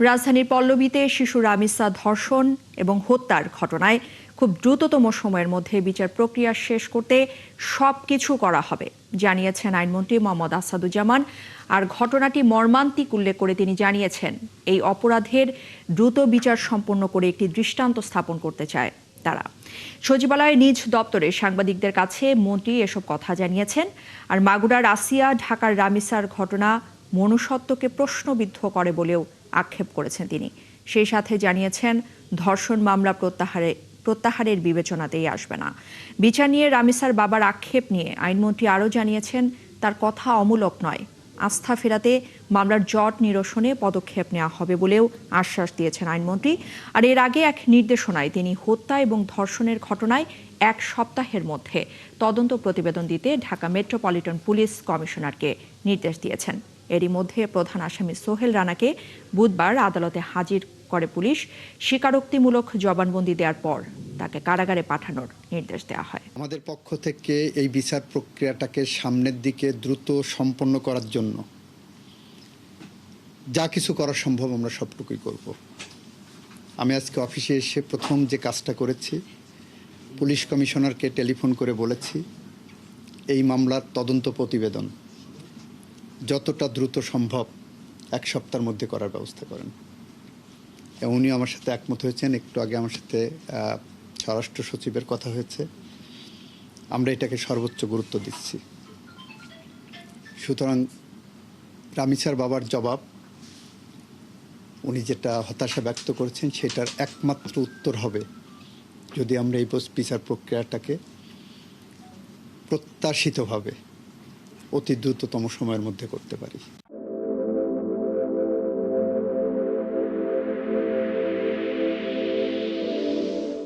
রাজধানীর পল্লবীতে শিশু রামিসা ধর্ষণ এবং হত্যার ঘটনায় খুব দ্রুততম সময়ের মধ্যে বিচার প্রক্রিয়া শেষ করতে সবকিছু করা হবে জানিয়েছেন আইনমন্ত্রী মোহাম্মদ আসাদুজ্জামান। আর ঘটনাটি মর্মান্তিক উল্লেখ করে তিনি জানিয়েছেন, এই অপরাধের দ্রুত বিচার সম্পন্ন করে একটি দৃষ্টান্ত স্থাপন করতে চায় তারা। সচিবালয়ে নিজ দপ্তরে সাংবাদিকদের কাছে মন্ত্রী এসব কথা জানিয়েছেন। আর মাগুরার আসিয়া, ঢাকার রামিসার ঘটনা মনুষ্যত্বকে প্রশ্নবিদ্ধ করে বলেও আক্ষেপ করেছেন তিনি। সেই সাথে জানিয়েছেন, ধর্ষণ মামলা প্রত্যাহারের বিবেচনাতেই আসবে না। বিচার নিয়ে রামিসার বাবার আক্ষেপ নিয়ে আইনমন্ত্রী আরও জানিয়েছেন, তার কথা অমূলক নয়, আস্থা ফেরাতে মামলার জট নিরসনে পদক্ষেপ নেওয়া হবে বলেও আশ্বাস দিয়েছেন আইনমন্ত্রী। আর এর আগে এক নির্দেশনায় তিনি হত্যা এবং ধর্ষণের ঘটনায় 1 সপ্তাহের মধ্যে তদন্ত প্রতিবেদন দিতে ঢাকা মেট্রোপলিটন পুলিশ কমিশনারকে নির্দেশ দিয়েছেন। এরই মধ্যে প্রধান আসামি সোহেল রানাকে বুধবার আদালতে হাজির করে পুলিশ। স্বীকারোক্তিমূলক জবানবন্দি দেওয়ার পর তাকে কারাগারে পাঠানোর নির্দেশ দেওয়া হয়। আমাদের পক্ষ থেকে এই বিচার প্রক্রিয়াটাকে সামনের দিকে দ্রুত সম্পন্ন করার জন্য যা কিছু করা সম্ভব আমরা সবটুকুই করব। আমি আজকে অফিসে এসে প্রথম যে কাজটা করেছি, পুলিশ কমিশনারকে টেলিফোন করে বলেছি এই মামলার তদন্ত প্রতিবেদন যতটা দ্রুত সম্ভব 1 সপ্তাহের মধ্যে করার ব্যবস্থা করেন। উনি আমার সাথে একমত হয়েছেন। একটু আগে আমার সাথে স্বরাষ্ট্র সচিবের কথা হয়েছে। আমরা এটাকে সর্বোচ্চ গুরুত্ব দিচ্ছি। সুতরাং রামিসার বাবার জবাব, উনি যেটা হতাশা ব্যক্ত করেছেন, সেটার একমাত্র উত্তর হবে যদি আমরা এই বিচার প্রক্রিয়াটাকে প্রত্যাশিতভাবে অতি দ্রুততম সময়ের মধ্যে করতে পারি।